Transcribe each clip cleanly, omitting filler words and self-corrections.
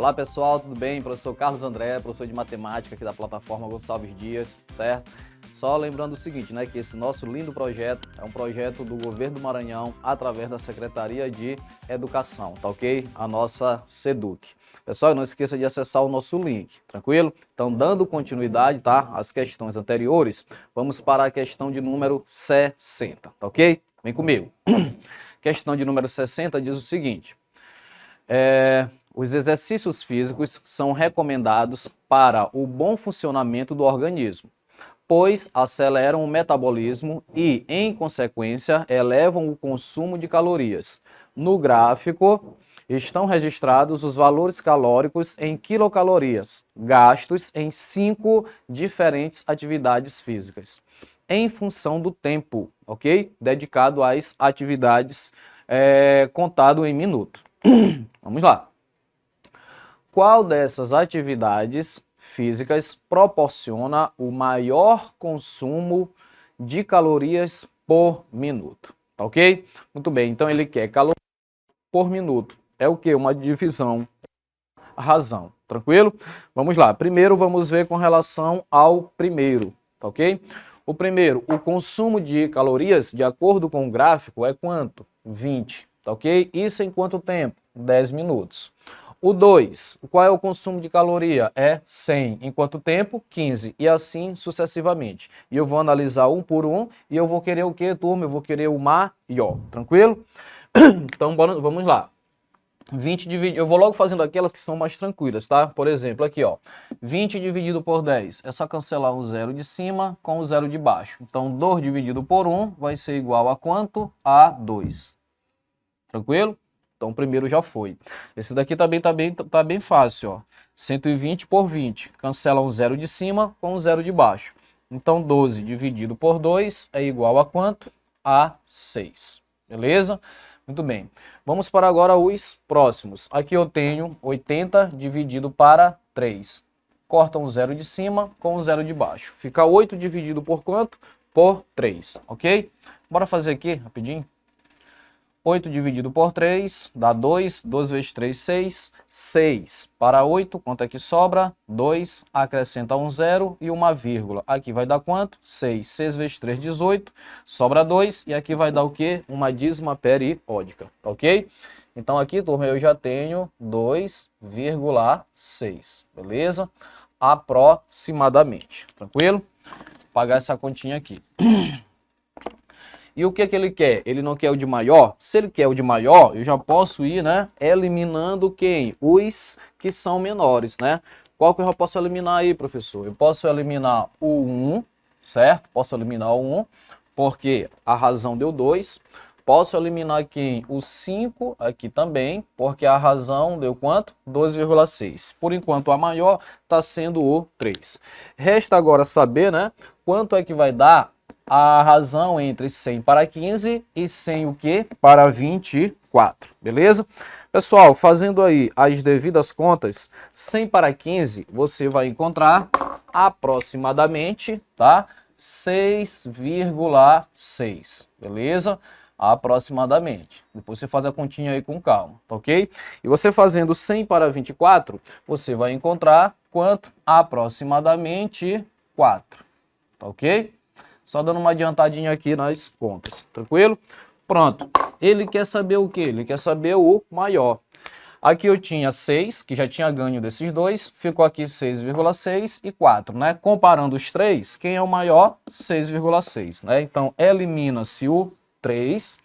Olá pessoal, tudo bem? Professor Carlos André, professor de matemática aqui da plataforma Gonçalves Dias, certo? Só lembrando o seguinte, né, que esse nosso lindo projeto é um projeto do Governo do Maranhão através da Secretaria de Educação, tá ok? A nossa SEDUC. Pessoal, não esqueça de acessar o nosso link, tranquilo? Então, dando continuidade, tá, às questões anteriores, vamos para a questão de número 60, tá ok? Vem comigo. Questão de número 60 diz o seguinte: os exercícios físicos são recomendados para o bom funcionamento do organismo, pois aceleram o metabolismo e, em consequência, elevam o consumo de calorias. No gráfico, estão registrados os valores calóricos em quilocalorias, gastos em 5 diferentes atividades físicas, em função do tempo, ok? Dedicado às atividades contado em minuto. Vamos lá. Qual dessas atividades físicas proporciona o maior consumo de calorias por minuto? Tá ok? Muito bem, então ele quer calorias por minuto. É o que? Uma divisão, razão. Tranquilo? Vamos lá. Primeiro vamos ver com relação ao primeiro, tá ok? O primeiro, o consumo de calorias, de acordo com o gráfico, é quanto? 20, tá ok? Isso em quanto tempo? 10 minutos. O 2, qual é o consumo de caloria? É 100. Em quanto tempo? 15. E assim sucessivamente. E eu vou analisar um por um e eu vou querer o que, turma? Eu vou querer o maior. Tranquilo? Então, vamos lá. 20 dividido, eu vou logo fazendo aquelas que são mais tranquilas, tá? Por exemplo, aqui, ó, 20 dividido por 10, é só cancelar o zero de cima com o zero de baixo. Então, 2 dividido por 1 vai ser igual a quanto? A 2. Tranquilo? Então, o primeiro já foi. Esse daqui tá bem fácil, ó. 120 por 20, cancela o zero de cima com o zero de baixo. Então, 12 dividido por 2 é igual a quanto? A 6. Beleza? Muito bem. Vamos para agora os próximos. Aqui eu tenho 80 dividido para 3. Corta um zero de cima com um zero de baixo. Fica 8 dividido por quanto? Por 3, ok? Bora fazer aqui rapidinho. 8 dividido por 3 dá 2. 2 vezes 3, 6. 6 para 8, quanto é que sobra? 2, acrescenta um zero e uma vírgula. Aqui vai dar quanto? 6. 6 vezes 3, 18. Sobra 2 e aqui vai dar o quê? Uma dízima periódica, ok? Então aqui, turma, eu já tenho 2,6, beleza? Aproximadamente, tranquilo? Vou pagar essa continha aqui. E o que ele quer? Ele não quer o de maior? Se ele quer o de maior, eu já posso ir, né, eliminando quem? Os que são menores, né? Qual que eu já posso eliminar aí, professor? Eu posso eliminar o 1, certo? Posso eliminar o 1, porque a razão deu 2. Posso eliminar quem? O 5 aqui também, porque a razão deu quanto? 12,6. Por enquanto, a maior está sendo o 3. Resta agora saber, né, quanto é que vai dar a razão entre 100 para 15 e 100 o quê? Para 24, beleza? Pessoal, fazendo aí as devidas contas, 100 para 15 você vai encontrar aproximadamente, tá? 6,6, beleza? Aproximadamente. Depois você faz a continha aí com calma, tá ok? E você fazendo 100 para 24, você vai encontrar quanto? Aproximadamente 4, tá ok? Só dando uma adiantadinha aqui nas contas, tranquilo? Pronto. Ele quer saber o quê? Ele quer saber o maior. Aqui eu tinha 6, que já tinha ganho desses dois. Ficou aqui 6,6 e 4, né? Comparando os três, quem é o maior? 6,6, né? Então, elimina-se o 3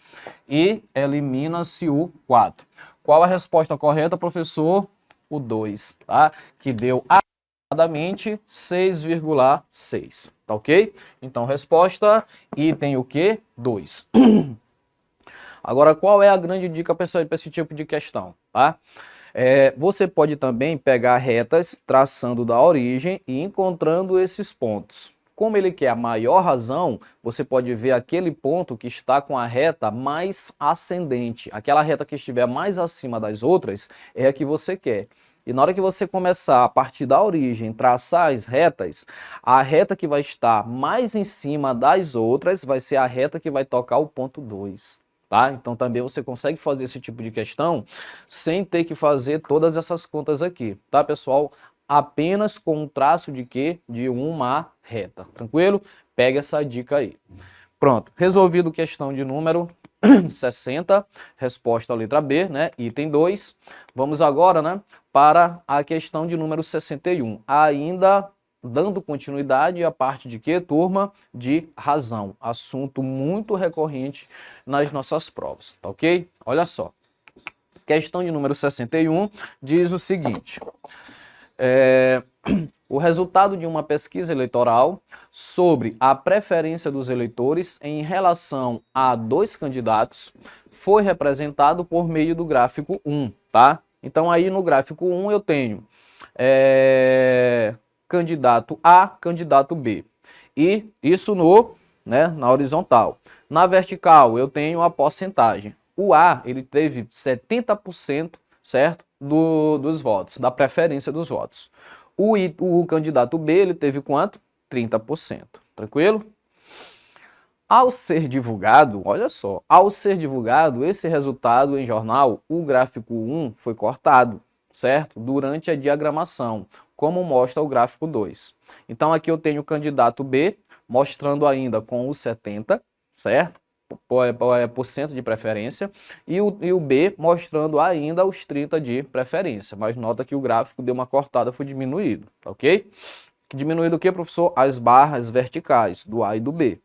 e elimina-se o 4. Qual a resposta correta, professor? O 2, tá? Que deu aproximadamente 6,6. Tá ok? Então, resposta, item o quê? 2. Agora, qual é a grande dica para esse tipo de questão? Tá? Você pode também pegar retas traçando da origem e encontrando esses pontos. Como ele quer a maior razão, você pode ver aquele ponto que está com a reta mais ascendente. Aquela reta que estiver mais acima das outras é a que você quer. E na hora que você começar a partir da origem, traçar as retas, a reta que vai estar mais em cima das outras vai ser a reta que vai tocar o ponto 2. tá? Então também você consegue fazer esse tipo de questão sem ter que fazer todas essas contas aqui, tá, pessoal? Apenas com um traço de quê? De uma reta, tranquilo? Pega essa dica aí. Pronto, resolvido questão de número 60, resposta à letra B, né? Item 2. Vamos agora, né, para a questão de número 61. Ainda dando continuidade à parte de quê, turma? De razão. Assunto muito recorrente nas nossas provas, tá ok? Olha só. Questão de número 61 diz o seguinte. O resultado de uma pesquisa eleitoral sobre a preferência dos eleitores em relação a dois candidatos foi representado por meio do gráfico 1, tá? Então aí no gráfico 1 eu tenho candidato A, candidato B. E isso na horizontal. Na vertical eu tenho a porcentagem. O A, ele teve 70%, certo? Dos votos, da preferência dos votos. O candidato B, ele teve quanto? 30%. Tranquilo? Ao ser divulgado, olha só, ao ser divulgado esse resultado em jornal, o gráfico 1 foi cortado, certo? Durante a diagramação, como mostra o gráfico 2. Então aqui eu tenho o candidato B, mostrando ainda com os 70, certo? Por cento de preferência, e o B mostrando ainda os 30 de preferência, mas nota que o gráfico deu uma cortada, foi diminuído, tá ok? Diminuído o que, professor? As barras verticais do A e do B.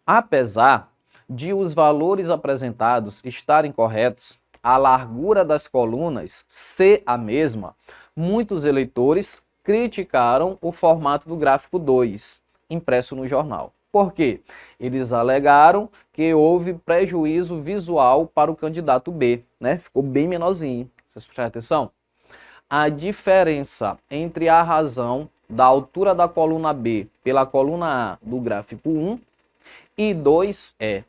Apesar de os valores apresentados estarem corretos, a largura das colunas ser a mesma, muitos eleitores criticaram o formato do gráfico 2, impresso no jornal. Por quê? Eles alegaram que houve prejuízo visual para o candidato B, né? Ficou bem menorzinho. Vocês prestaram atenção? A diferença entre a razão da altura da coluna B pela coluna A do gráfico 1 e 2 é...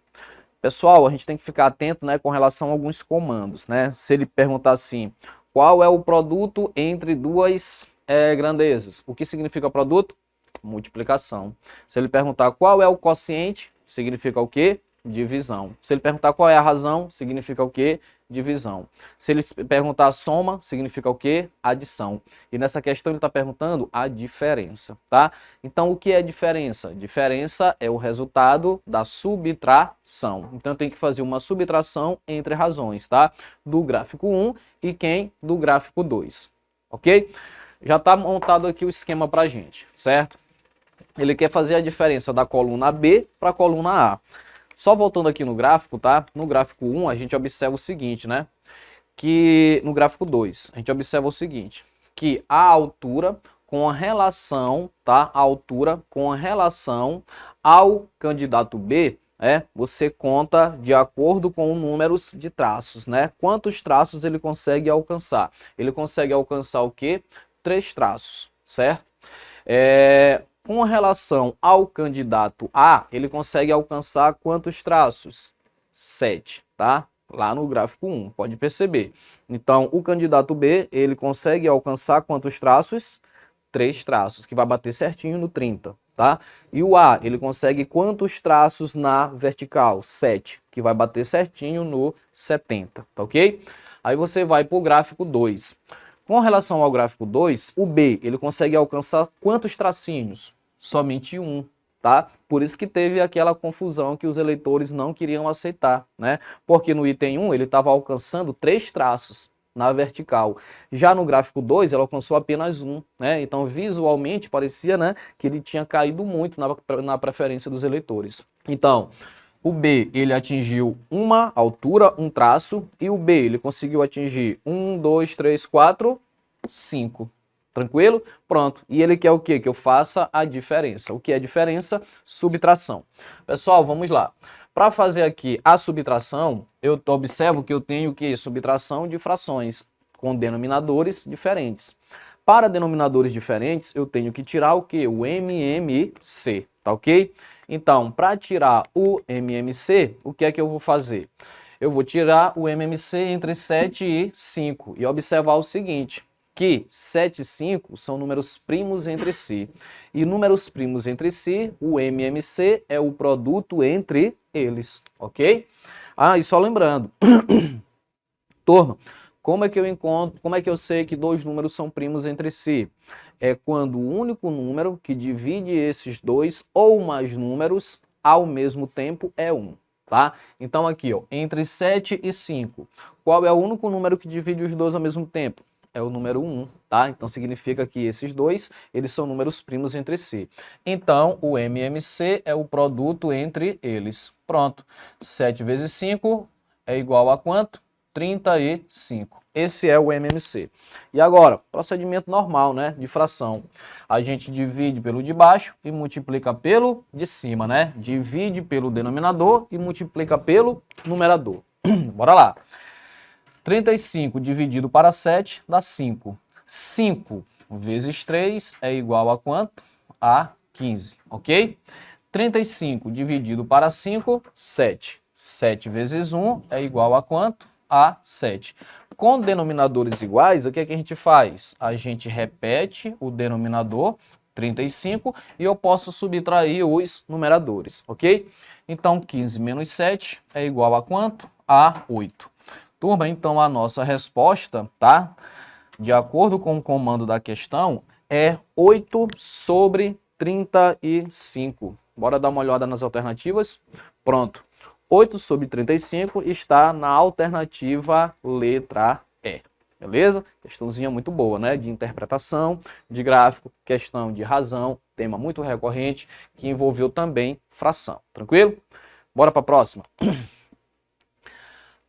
Pessoal, a gente tem que ficar atento, né, com relação a alguns comandos, né? Se ele perguntar assim, qual é o produto entre duas grandezas? O que significa produto? Multiplicação. Se ele perguntar qual é o quociente, significa o quê? Divisão. Se ele perguntar qual é a razão, significa o quê? Divisão. Se ele perguntar soma, significa o quê? Adição. E nessa questão ele está perguntando a diferença, tá? Então o que é diferença? Diferença é o resultado da subtração. Então eu tenho que fazer uma subtração entre razões, tá? Do gráfico 1 e quem? Do gráfico 2, ok? Já está montado aqui o esquema para a gente, certo? Ele quer fazer a diferença da coluna B para a coluna A. Só voltando aqui no gráfico, tá? No gráfico 1 a gente observa o seguinte, né? Que no gráfico 2 a gente observa o seguinte, que a altura com a relação, tá? A altura com a relação ao candidato B, você conta de acordo com números de traços, né? Quantos traços ele consegue alcançar? Ele consegue alcançar o quê? 3 traços, certo? Com relação ao candidato A, ele consegue alcançar quantos traços? 7, tá? Lá no gráfico 1, pode perceber. Então, o candidato B, ele consegue alcançar quantos traços? 3 traços, que vai bater certinho no 30, tá? E o A, ele consegue quantos traços na vertical? 7, que vai bater certinho no 70, tá ok? Aí você vai para o gráfico 2. Com relação ao gráfico 2, o B, ele consegue alcançar quantos tracinhos? Somente 1, tá? Por isso que teve aquela confusão que os eleitores não queriam aceitar, né? Porque no item 1 ele estava alcançando 3 traços na vertical. Já no gráfico 2 ele alcançou apenas 1, né? Então visualmente parecia, né, que ele tinha caído muito na preferência dos eleitores. Então, o B, ele atingiu uma altura, um traço, e o B, ele conseguiu atingir 1, 2, 3, 4, 5. Tranquilo? Pronto. E ele quer o quê? Que eu faça a diferença. O que é diferença? Subtração. Pessoal, vamos lá. Para fazer aqui a subtração, eu observo que eu tenho que subtração de frações com denominadores diferentes. Para denominadores diferentes, eu tenho que tirar o quê? O MMC, tá ok? Então, para tirar o MMC, o que é que eu vou fazer? Eu vou tirar o MMC entre 7 e 5 e observar o seguinte, que 7 e 5 são números primos entre si. E números primos entre si, o MMC é o produto entre eles, ok? Ah, e só lembrando, turma, como é que eu sei que dois números são primos entre si? É quando o único número que divide esses dois ou mais números ao mesmo tempo é 1, tá? Então aqui, ó, entre 7 e 5, qual é o único número que divide os dois ao mesmo tempo? É o número 1, tá? Então significa que esses dois, eles são números primos entre si. Então, o MMC é o produto entre eles. Pronto. 7 vezes 5 é igual a quanto? 35. Esse é o MMC. E agora, procedimento normal, né, de fração. A gente divide pelo de baixo e multiplica pelo de cima, né? Divide pelo denominador e multiplica pelo numerador. Bora lá. 35 dividido para 7 dá 5. 5 vezes 3 é igual a quanto? A 15, ok? 35 dividido para 5, 7. 7 vezes 1 é igual a quanto? A 7. Com denominadores iguais, o que é que a gente faz? A gente repete o denominador, 35, e eu posso subtrair os numeradores, ok? Então, 15 menos 7 é igual a quanto? A 8. Turma, então a nossa resposta, tá? De acordo com o comando da questão, é 8 sobre 35. Bora dar uma olhada nas alternativas? Pronto. 8 sobre 35 está na alternativa letra E. Beleza? Questãozinha muito boa, né? De interpretação, de gráfico, questão de razão, tema muito recorrente, que envolveu também fração. Tranquilo? Bora para a próxima.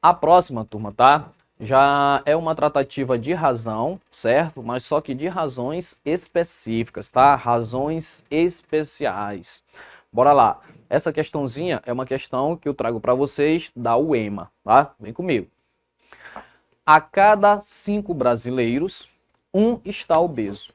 A próxima, turma, tá? Já é uma tratativa de razão, certo? Mas só que de razões específicas, tá? Razões especiais. Bora lá. Essa questãozinha é uma questão que eu trago para vocês da UEMA, tá? Vem comigo. A cada 5 brasileiros, 1 está obeso.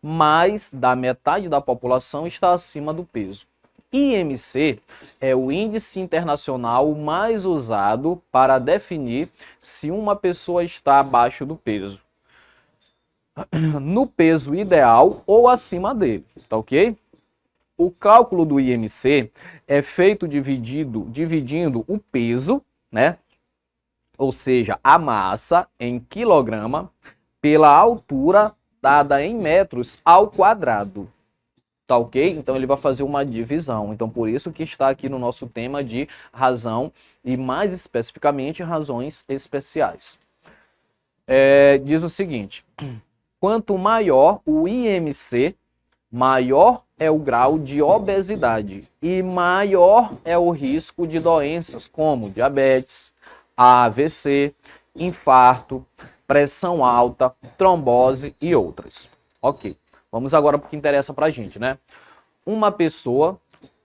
Mais da metade da população está acima do peso. IMC é o índice internacional mais usado para definir se uma pessoa está abaixo do peso, no peso ideal ou acima dele, tá ok? O cálculo do IMC é feito dividindo o peso, né? Ou seja, a massa em quilograma pela altura dada em metros ao quadrado. Tá ok? Então ele vai fazer uma divisão. Então por isso que está aqui no nosso tema de razão e mais especificamente razões especiais. Diz o seguinte, quanto maior o IMC, maior é o grau de obesidade e maior é o risco de doenças como diabetes, AVC, infarto, pressão alta, trombose e outras. Ok. Vamos agora para o que interessa para a gente, né? Uma pessoa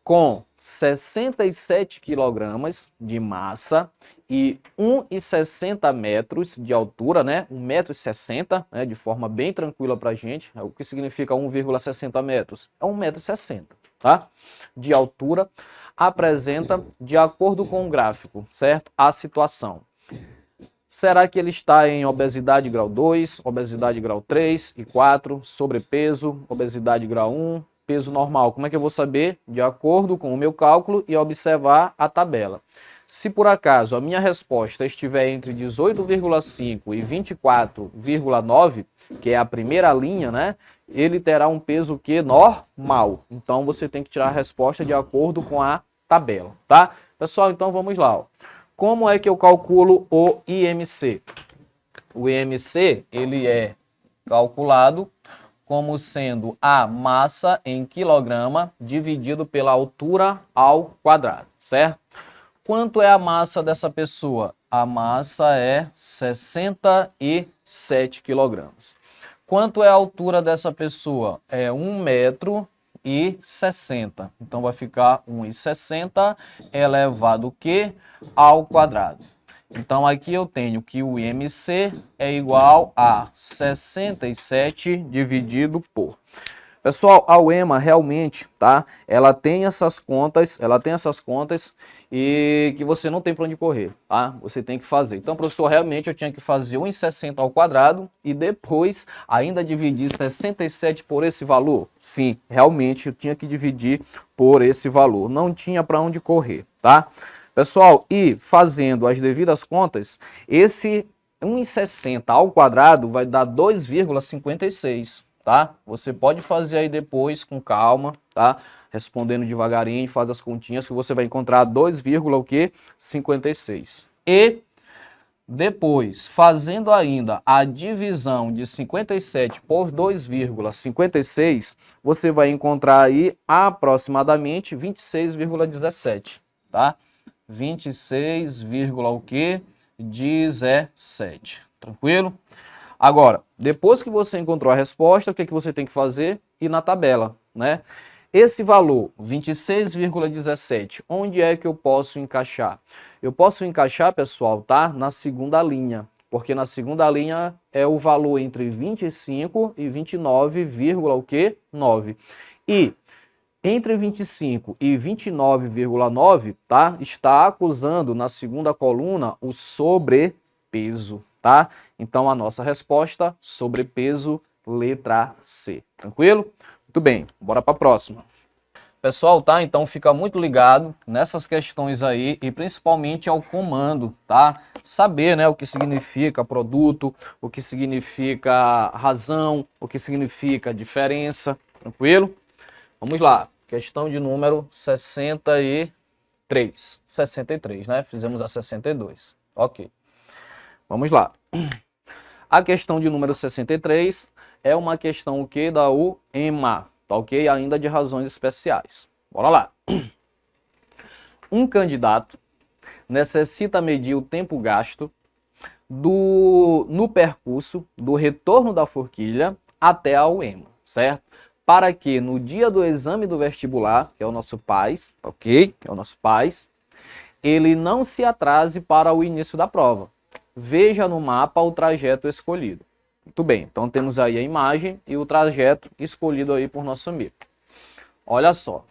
com 67 quilogramas de massa e 1,60 metros de altura, né? 1,60 m, né? De forma bem tranquila para a gente. O que significa 1,60 metros? É 1,60 m, tá? De altura, apresenta, de acordo com o gráfico, certo? A situação. Será que ele está em obesidade grau 2, obesidade grau 3 e 4, sobrepeso, obesidade grau 1, peso normal? Como é que eu vou saber? De acordo com o meu cálculo e observar a tabela. Se por acaso a minha resposta estiver entre 18,5 e 24,9, que é a primeira linha, né? Ele terá um peso que normal. Então você tem que tirar a resposta de acordo com a tabela, tá? Pessoal, então vamos lá, ó. Como é que eu calculo o IMC? O IMC, ele é calculado como sendo a massa em quilograma dividido pela altura ao quadrado, certo? Quanto é a massa dessa pessoa? A massa é 67 quilogramas. Quanto é a altura dessa pessoa? É 1,60 m. Então vai ficar 1,60 elevado o quê? Ao quadrado. Então aqui eu tenho que o IMC é igual a 67 dividido por. Pessoal, a UEMA realmente, tá? Ela tem essas contas e que você não tem para onde correr, tá? Você tem que fazer. Então, professor, realmente eu tinha que fazer 1,60 ao quadrado e depois ainda dividir 67 por esse valor? Sim, realmente eu tinha que dividir por esse valor. Não tinha para onde correr, tá? Pessoal, e fazendo as devidas contas, esse 1,60 ao quadrado vai dar 2,56, tá? Você pode fazer aí depois com calma, tá? Respondendo devagarinho, faz as continhas que você vai encontrar 2,56. E depois, fazendo ainda a divisão de 57 por 2,56, você vai encontrar aí aproximadamente 26,17, tá? 26, o quê? 17. Tranquilo? Agora, depois que você encontrou a resposta, o que você tem que fazer? Ir na tabela, né? Esse valor, 26,17, onde é que eu posso encaixar? Eu posso encaixar, pessoal, tá? Na segunda linha, porque na segunda linha é o valor entre 25 e 29, o quê? 9. E entre 25 e 29,9, tá? Está acusando na segunda coluna o sobrepeso, tá? Então a nossa resposta, sobrepeso, letra C. Tranquilo? Muito bem, bora para a próxima. Pessoal, tá? Então fica muito ligado nessas questões aí e principalmente ao comando, tá? Saber, né, o que significa produto, o que significa razão, o que significa diferença, tranquilo? Vamos lá, questão de número 63. 63, né? Fizemos a 62. Ok. Vamos lá. A questão de número 63 é uma questão o que da UEMA, tá ok? Ainda de razões especiais. Bora lá. Um candidato necessita medir o tempo gasto no percurso do retorno da forquilha até a UEMA, certo? Para que no dia do exame do vestibular, que é o nosso PAS, ok? Que é o nosso PAS, ele não se atrase para o início da prova. Veja no mapa o trajeto escolhido. Muito bem, então temos aí a imagem e o trajeto escolhido aí por nosso amigo. Olha só.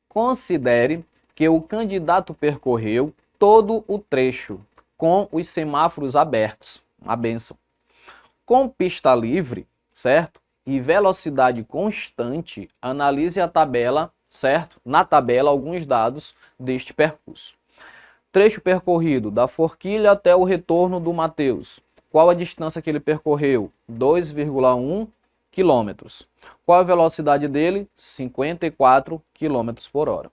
Considere que o candidato percorreu todo o trecho com os semáforos abertos. Uma bênção. Com pista livre, certo? E velocidade constante, analise a tabela, certo? Na tabela, alguns dados deste percurso. Trecho percorrido da forquilha até o retorno do Mateus. Qual a distância que ele percorreu? 2,1 quilômetros. Qual a velocidade dele? 54 km por hora.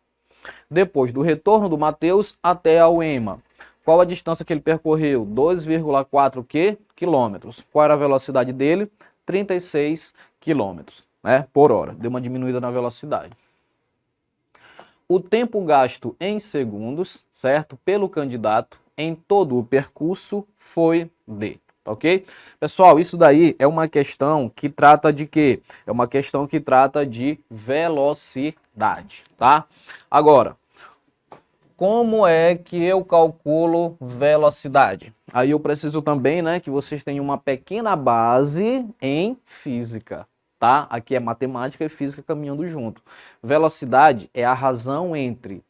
Depois do retorno do Mateus até a UEMA. Qual a distância que ele percorreu? 2,4 quilômetros. Qual era a velocidade dele? 36 km, né, por hora. Deu uma diminuída na velocidade. O tempo gasto em segundos, certo, pelo candidato em todo o percurso foi de, ok? Pessoal, isso daí é uma questão que trata de quê? É uma questão que trata de velocidade, tá? Agora, como é que eu calculo velocidade? Aí eu preciso também, né, que vocês tenham uma pequena base em física. Tá? Aqui é matemática e física caminhando junto. Velocidade é a razão entre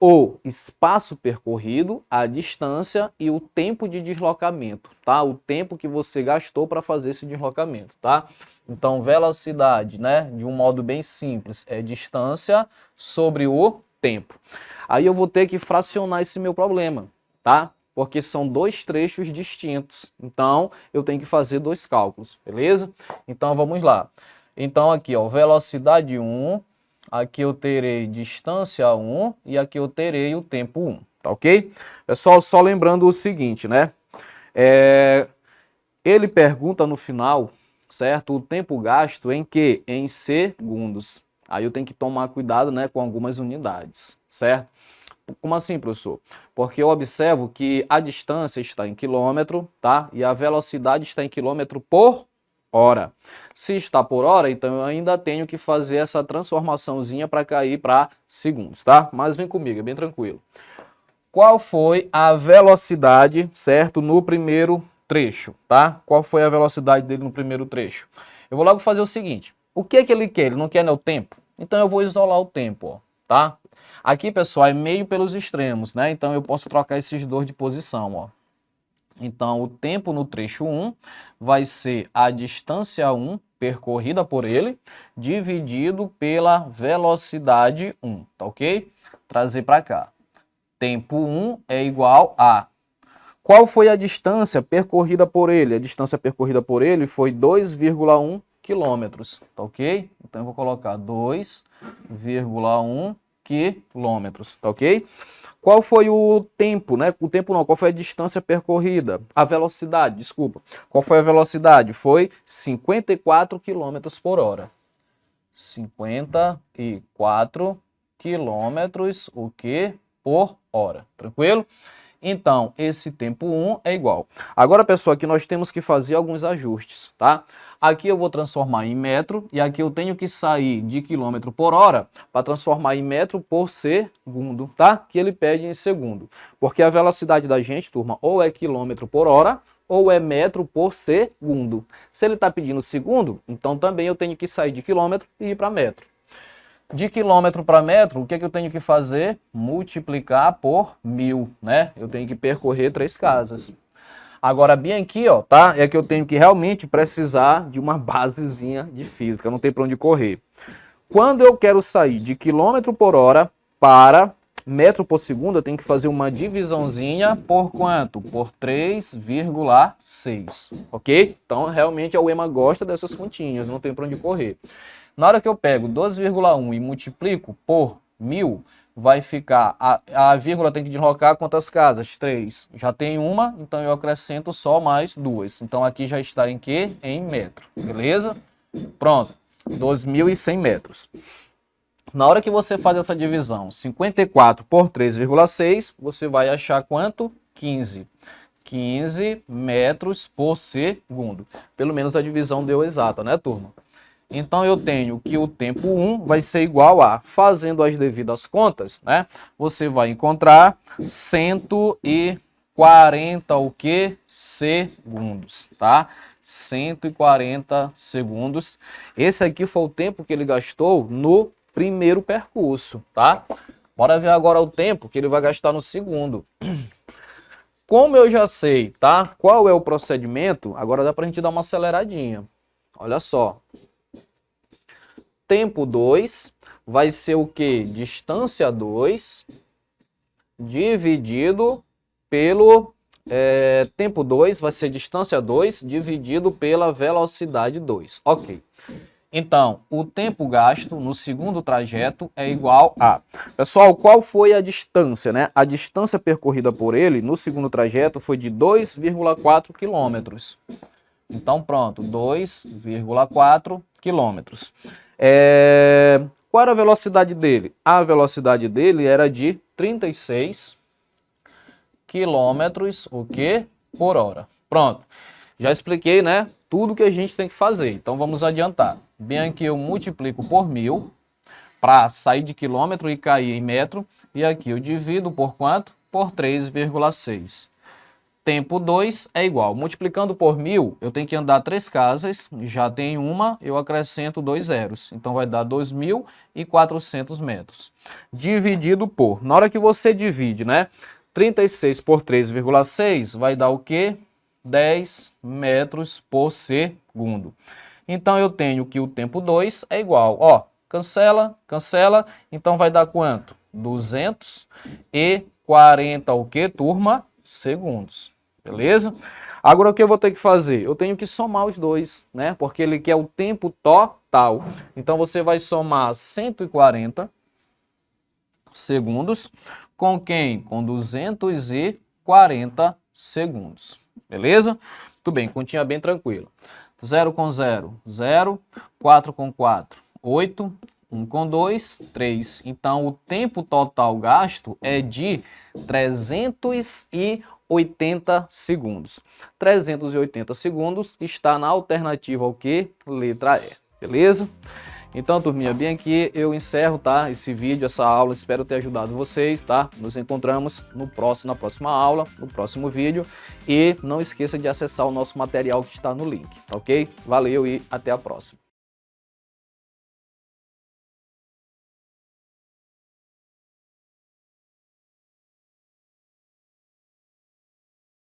o espaço percorrido, a distância e o tempo de deslocamento, tá? O tempo que você gastou para fazer esse deslocamento, tá? Então, velocidade, né, de um modo bem simples, é distância sobre o tempo. Aí eu vou ter que fracionar esse meu problema, tá? Porque são dois trechos distintos. Então, eu tenho que fazer dois cálculos, beleza? Então, vamos lá. Então, aqui, ó, velocidade 1, aqui eu terei distância 1 e aqui eu terei o tempo 1, tá ok? Pessoal, só lembrando o seguinte, né? Ele pergunta no final, certo? O tempo gasto em quê? Em segundos. Aí eu tenho que tomar cuidado, né, com algumas unidades, certo? Como assim, professor? Porque eu observo que a distância está em quilômetro, tá? E a velocidade está em quilômetro por hora. Se está por hora, então eu ainda tenho que fazer essa transformaçãozinha para cair para segundos, tá? Mas vem comigo, é bem tranquilo. Qual foi a velocidade, certo, no primeiro trecho, tá? Qual foi a velocidade dele no primeiro trecho? Eu vou logo fazer o seguinte. O que é que ele quer? Ele não quer, né, o tempo? Então eu vou isolar o tempo, ó, tá? Aqui, pessoal, é meio pelos extremos, né? Então eu posso trocar esses dois de posição, ó. Então o tempo no trecho 1 vai ser a distância 1 percorrida por ele, dividido pela velocidade 1, tá ok? Trazer para cá. tempo 1 é igual a... Qual foi a distância percorrida por ele? A distância percorrida por ele foi 2,1 quilômetros, tá ok? Então eu vou colocar 2,1 quilômetros, tá ok? Qual foi o tempo, né? O tempo não, qual foi a distância percorrida? A velocidade, desculpa. Qual foi a velocidade? Foi 54 quilômetros por hora. 54 quilômetros, o que? Por hora, tranquilo? Então, esse tempo 1 é igual. Agora, pessoal, aqui nós temos que fazer alguns ajustes, tá? Aqui eu vou transformar em metro e aqui eu tenho que sair de quilômetro por hora para transformar em metro por segundo, tá? Que ele pede em segundo. Porque a velocidade da gente, turma, ou é quilômetro por hora ou é metro por segundo. Se ele está pedindo segundo, então também eu tenho que sair de quilômetro e ir para metro. De quilômetro para metro, o que é que eu tenho que fazer? Multiplicar por 1000, né? Eu tenho que percorrer 3 casas. Agora, bem aqui, ó, tá? É que eu tenho que realmente precisar de uma basezinha de física, não tem para onde correr. Quando eu quero sair de quilômetro por hora para metro por segundo, eu tenho que fazer uma divisãozinha por quanto? Por 3,6, ok? Então, realmente, a UEMA gosta dessas continhas, não tem para onde correr. Na hora que eu pego 12,1 e multiplico por 1000, vai ficar, a vírgula tem que deslocar quantas casas? 3. Já tem uma, então eu acrescento só mais 2. Então aqui já está em quê? Em metro, beleza? Pronto, 2.100 metros. Na hora que você faz essa divisão, 54 por 3,6, você vai achar quanto? 15. 15 metros por segundo. Pelo menos a divisão deu exata, né, turma? Então eu tenho que o tempo 1 vai ser igual a, fazendo as devidas contas, né? Você vai encontrar 140 o quê? Segundos, tá? 140 segundos. Esse aqui foi o tempo que ele gastou no primeiro percurso, tá? Bora ver agora o tempo que ele vai gastar no segundo. Como eu já sei, tá? Qual é o procedimento? Agora dá pra gente dar uma aceleradinha. Olha só. Tempo 2 vai ser o que? Distância 2 dividido pelo... tempo 2 vai ser distância 2 dividido pela velocidade 2. Ok. Então, o tempo gasto no segundo trajeto é igual a... Pessoal, qual foi a distância, né? A distância percorrida por ele no segundo trajeto foi de 2,4 quilômetros. Então, pronto, 2,4 quilômetros. Qual era a velocidade dele? A velocidade dele era de 36 quilômetros, o quê? Por hora. Pronto. Já expliquei, né? Tudo que a gente tem que fazer. Então, vamos adiantar. Bem aqui eu multiplico por 1000 para sair de quilômetro e cair em metro. E aqui eu divido por quanto? Por 3,6. Tempo 2 é igual. Multiplicando por 1000, eu tenho que andar 3 casas. Já tem uma, eu acrescento 2 zeros. Então vai dar 2.400 metros. Dividido por... Na hora que você divide, né? 36 por 3,6 vai dar o quê? 10 metros por segundo. Então eu tenho que o tempo 2 é igual. Ó, cancela, cancela. Então vai dar quanto? 240 o quê, turma? Segundos, beleza? Agora o que eu vou ter que fazer? Eu tenho que somar os dois, né? Porque ele quer o tempo total. Então você vai somar 140 segundos com quem? Com 240 segundos, beleza? Tudo bem, continha bem tranquilo. 0 com 0, 0, 4 com 4, 8, 1 com 2, 3. Então, o tempo total gasto é de 380 segundos. 380 segundos está na alternativa ao que? Letra E. Beleza? Então, turminha, bem aqui eu encerro, tá? Esse vídeo, essa aula. Espero ter ajudado vocês, tá? Nos encontramos na próxima aula, no próximo vídeo. E não esqueça de acessar o nosso material que está no link, tá ok? Valeu e até a próxima.